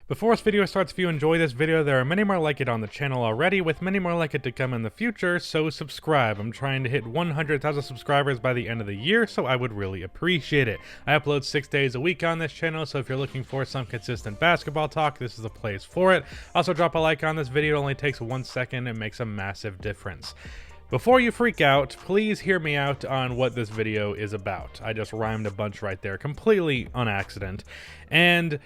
Before this video starts, if you enjoy this video, there are many more like it on the channel already, with many more like it to come in the future, so subscribe. I'm trying to hit 100,000 subscribers by the end of the year, so I would really appreciate it. I upload 6 days a week on this channel, so if you're looking for some consistent basketball talk, this is the place for it. Also, drop a like on this video. It only takes 1 second and makes a massive difference. Before you freak out, please hear me out on what this video is about. I just rhymed a bunch right there, completely on accident. And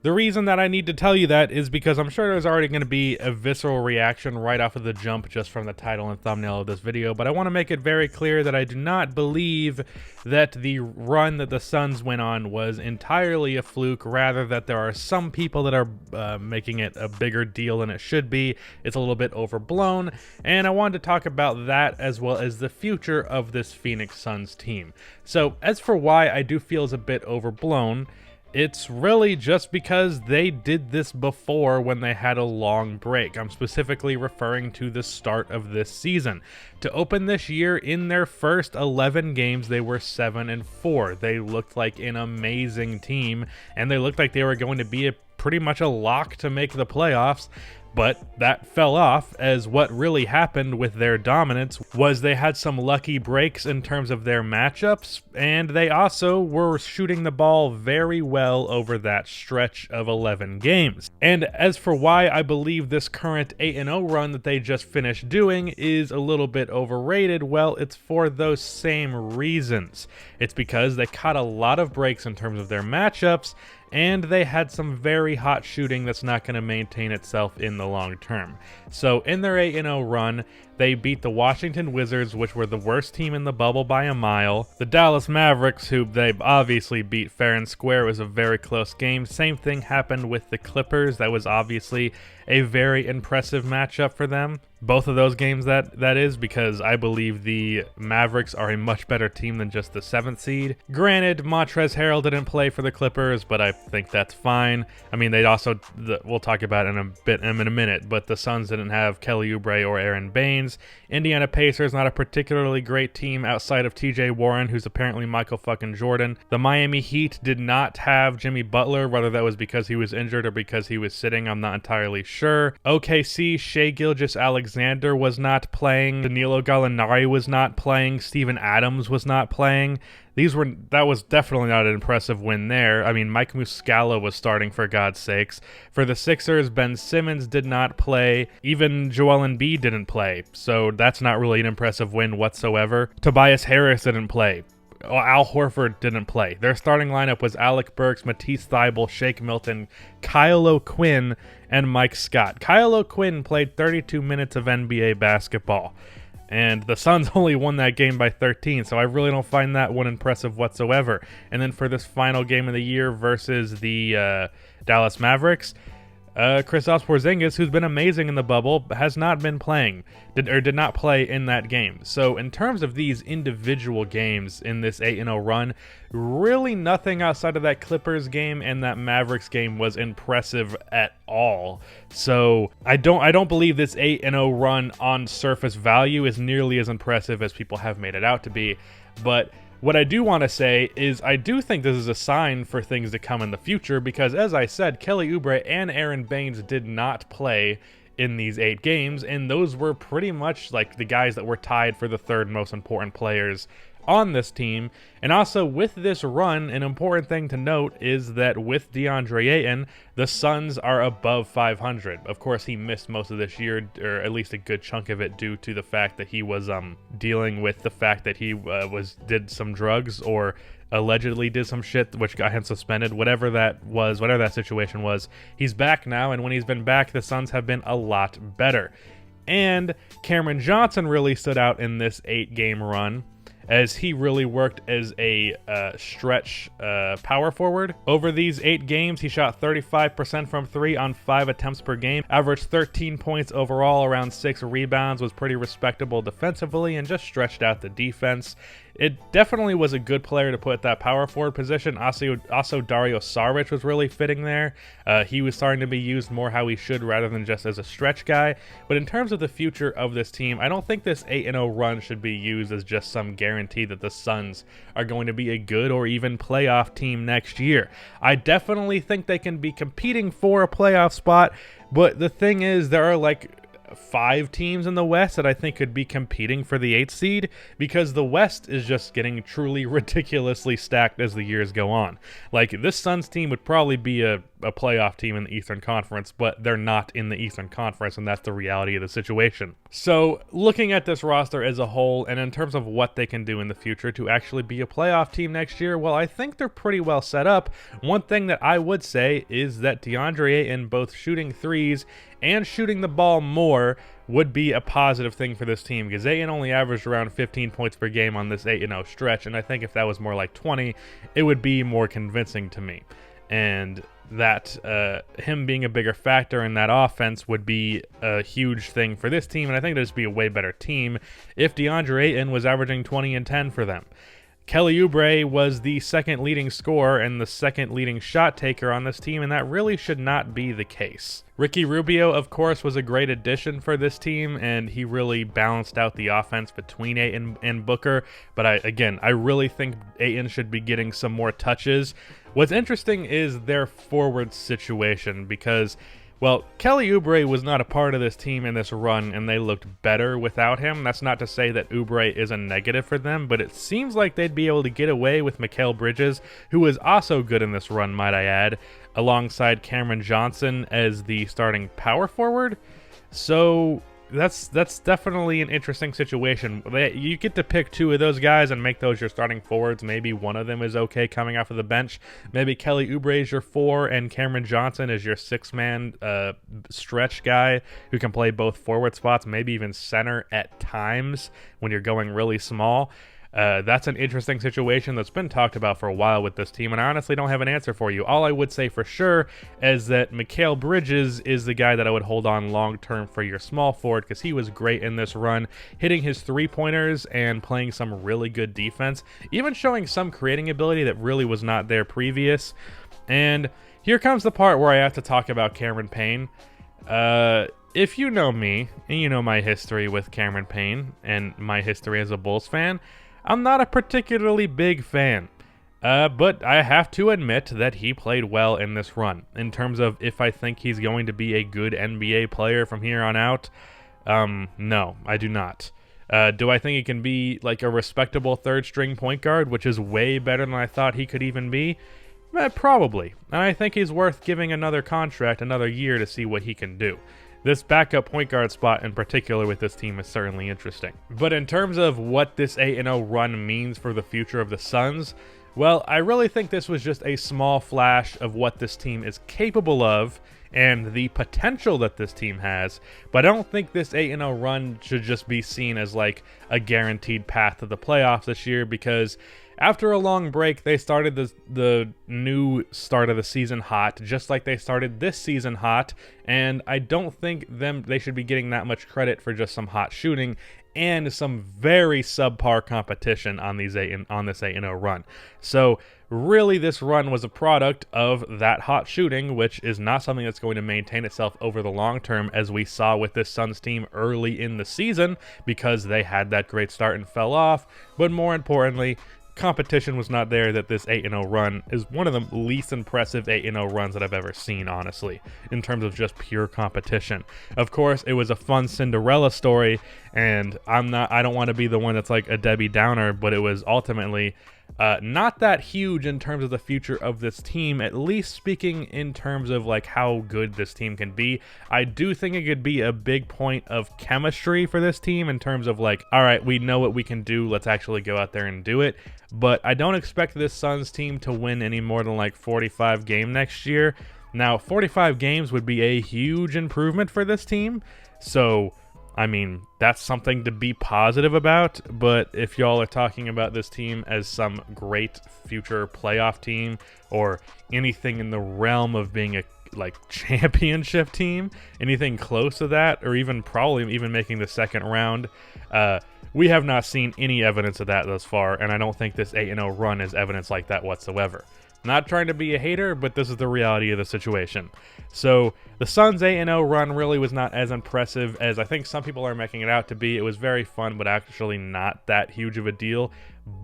the reason that I need to tell you that is because I'm sure there's already going to be a visceral reaction right off of the jump just from the title and thumbnail of this video, but I want to make it very clear that I do not believe that the run that the Suns went on was entirely a fluke, rather that there are some people that are making it a bigger deal than it should be. It's a little bit overblown, and I wanted to talk about that as well as the future of this Phoenix Suns team. So as for why I do feel is a bit overblown, it's really just because they did this before when they had a long break. I'm specifically referring to the start of this season. To open this year, in their first 11 games, they were 7-4. They looked like an amazing team, and they looked like they were going to be pretty much a lock to make the playoffs. But that fell off, as what really happened with their dominance was they had some lucky breaks in terms of their matchups, and they also were shooting the ball very well over that stretch of 11 games. And as for why I believe this current 8-0 run that they just finished doing is a little bit overrated, well, it's for those same reasons. It's because they caught a lot of breaks in terms of their matchups, and they had some very hot shooting that's not going to maintain itself in the long term. So in their 8-0 run, they beat the Washington Wizards, which were the worst team in the bubble by a mile. The Dallas Mavericks, who they've obviously beat fair and square, was a very close game. Same thing happened with the Clippers. That was obviously a very impressive matchup for them. Both of those games, that is, because I believe the Mavericks are a much better team than just the 7th seed. Granted, Montrezl Harrell didn't play for the Clippers, but I think that's fine. I mean, they also, we'll talk about it in a minute, but the Suns didn't have Kelly Oubre or Aaron Baines. Indiana Pacers, not a particularly great team outside of TJ Warren, who's apparently Michael fucking Jordan. The Miami Heat did not have Jimmy Butler, whether that was because he was injured or because he was sitting, I'm not entirely sure. OKC, Shai Gilgeous-Alexander was not playing. Danilo Gallinari was not playing. Steven Adams was not playing. That was definitely not an impressive win there. I mean, Mike Muscala was starting, for God's sakes. For the Sixers, Ben Simmons did not play. Even Joel Embiid didn't play. So that's not really an impressive win whatsoever. Tobias Harris didn't play. Al Horford didn't play. Their starting lineup was Alec Burks, Matisse Thybulle, Shake Milton, Kyle O'Quinn, and Mike Scott. Kyle O'Quinn played 32 minutes of NBA basketball, and the Suns only won that game by 13, so I really don't find that one impressive whatsoever. And then for this final game of the year versus the Dallas Mavericks, Kristaps Porzingis, who's been amazing in the bubble, has not been playing, did not play in that game. So in terms of these individual games in this 8-0 run, really nothing outside of that Clippers game and that Mavericks game was impressive at all. So I don't believe this 8-0 run on surface value is nearly as impressive as people have made it out to be, but what I do want to say is I do think this is a sign for things to come in the future, because as I said, Kelly Oubre and Aaron Baines did not play in these 8 games, and those were pretty much like the guys that were tied for the 3rd most important players on this team. And also with this run, an important thing to note is that with DeAndre Ayton, the Suns are above 500. Of course, he missed most of this year, or at least a good chunk of it, due to the fact that he was dealing with the fact that he did some drugs, or allegedly did some shit which got him suspended. Whatever that situation was, he's back now, and when he's been back, the Suns have been a lot better. And Cameron Johnson really stood out in this 8-game run, as he really worked as a stretch power forward. Over these 8 games, he shot 35% from 3 on 5 attempts per game, averaged 13 points overall, around 6 rebounds, was pretty respectable defensively, and just stretched out the defense. It definitely was a good player to put at that power forward position. Also Dario Saric was really fitting there. He was starting to be used more how he should, rather than just as a stretch guy. But in terms of the future of this team, I don't think this 8-0 run should be used as just some guarantee guarantee that the Suns are going to be a good or even playoff team next year. I definitely think they can be competing for a playoff spot, but the thing is, there are like 5 teams in the West that I think could be competing for the 8th seed, because the West is just getting truly ridiculously stacked as the years go on. Like, this Suns team would probably be a playoff team in the Eastern Conference, but they're not in the Eastern Conference, and that's the reality of the situation. So, looking at this roster as a whole, and in terms of what they can do in the future to actually be a playoff team next year, well, I think they're pretty well set up. One thing that I would say is that DeAndre Ayton, both shooting threes and shooting the ball more, would be a positive thing for this team, because Ayton only averaged around 15 points per game on this 8-0 stretch, and I think if that was more like 20, it would be more convincing to me. And that him being a bigger factor in that offense would be a huge thing for this team, and I think it'd just be a way better team if DeAndre Ayton was averaging 20 and 10 for them. Kelly Oubre was the second leading scorer and the second leading shot taker on this team, and that really should not be the case. Ricky Rubio, of course, was a great addition for this team, and he really balanced out the offense between Ayton and Booker, but I really think Ayton should be getting some more touches. What's interesting is their forward situation, because, well, Kelly Oubre was not a part of this team in this run, and they looked better without him. That's not to say that Oubre is a negative for them, but it seems like they'd be able to get away with Mikal Bridges, who was also good in this run, might I add, alongside Cameron Johnson as the starting power forward. So that's definitely an interesting situation. You get to pick 2 of those guys and make those your starting forwards. Maybe one of them is okay coming off of the bench. Maybe Kelly Oubre is your 4 and Cameron Johnson is your 6-man stretch guy who can play both forward spots, maybe even center at times when you're going really small. That's an interesting situation that's been talked about for a while with this team, and I honestly don't have an answer for you. All I would say for sure is that Mikal Bridges is the guy that I would hold on long-term for your small forward, because he was great in this run, hitting his 3-pointers and playing some really good defense, even showing some creating ability that really was not there previous. And here comes the part where I have to talk about Cameron Payne. If you know me, and you know my history with Cameron Payne, and my history as a Bulls fan, I'm not a particularly big fan, but I have to admit that he played well in this run. In terms of if I think he's going to be a good NBA player from here on out, no, I do not. Do I think he can be like a respectable third-string point guard, which is way better than I thought he could even be? Probably, and I think he's worth giving another contract, another year, to see what he can do. This backup point guard spot in particular with this team is certainly interesting. But in terms of what this 8-0 run means for the future of the Suns, well, I really think this was just a small flash of what this team is capable of and the potential that this team has, but I don't think this 8-0 run should just be seen as like a guaranteed path to the playoffs this year, because after a long break, they started the new start of the season hot, just like they started this season hot, and I don't think they should be getting that much credit for just some hot shooting and some very subpar competition on this 8-0 run. So really, this run was a product of that hot shooting, which is not something that's going to maintain itself over the long term, as we saw with this Suns team early in the season, because they had that great start and fell off. But more importantly, competition was not there. That this 8-0 run is one of the least impressive 8-0 runs that I've ever seen, honestly, in terms of just pure competition. Of course, it was a fun Cinderella story, and I don't want to be the one that's like a Debbie Downer, but it was ultimately not that huge in terms of the future of this team, at least speaking in terms of like how good this team can be. I do think it could be a big point of chemistry for this team in terms of like, all right, we know what we can do, let's actually go out there and do it. But I don't expect this Suns team to win any more than like 45 games next year. Now, 45 games would be a huge improvement for this team, so I mean, that's something to be positive about. But if y'all are talking about this team as some great future playoff team or anything in the realm of being a like championship team, anything close to that, or even probably even making the second round, we have not seen any evidence of that thus far, and I don't think this 8-0 run is evidence like that whatsoever. Not trying to be a hater, but this is the reality of the situation. So the Suns' 8-0 run really was not as impressive as I think some people are making it out to be. It was very fun, but actually not that huge of a deal.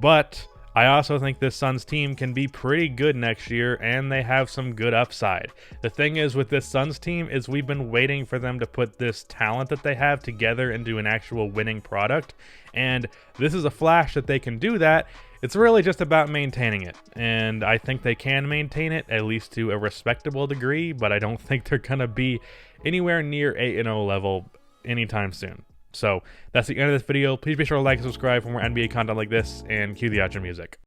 But I also think this Suns team can be pretty good next year, and they have some good upside. The thing is with this Suns team is we've been waiting for them to put this talent that they have together into an actual winning product, and this is a flash that they can do that. It's really just about maintaining it, and I think they can maintain it, at least to a respectable degree, but I don't think they're going to be anywhere near 8-0 level anytime soon. So that's the end of this video. Please be sure to like and subscribe for more NBA content like this, and cue the outro music.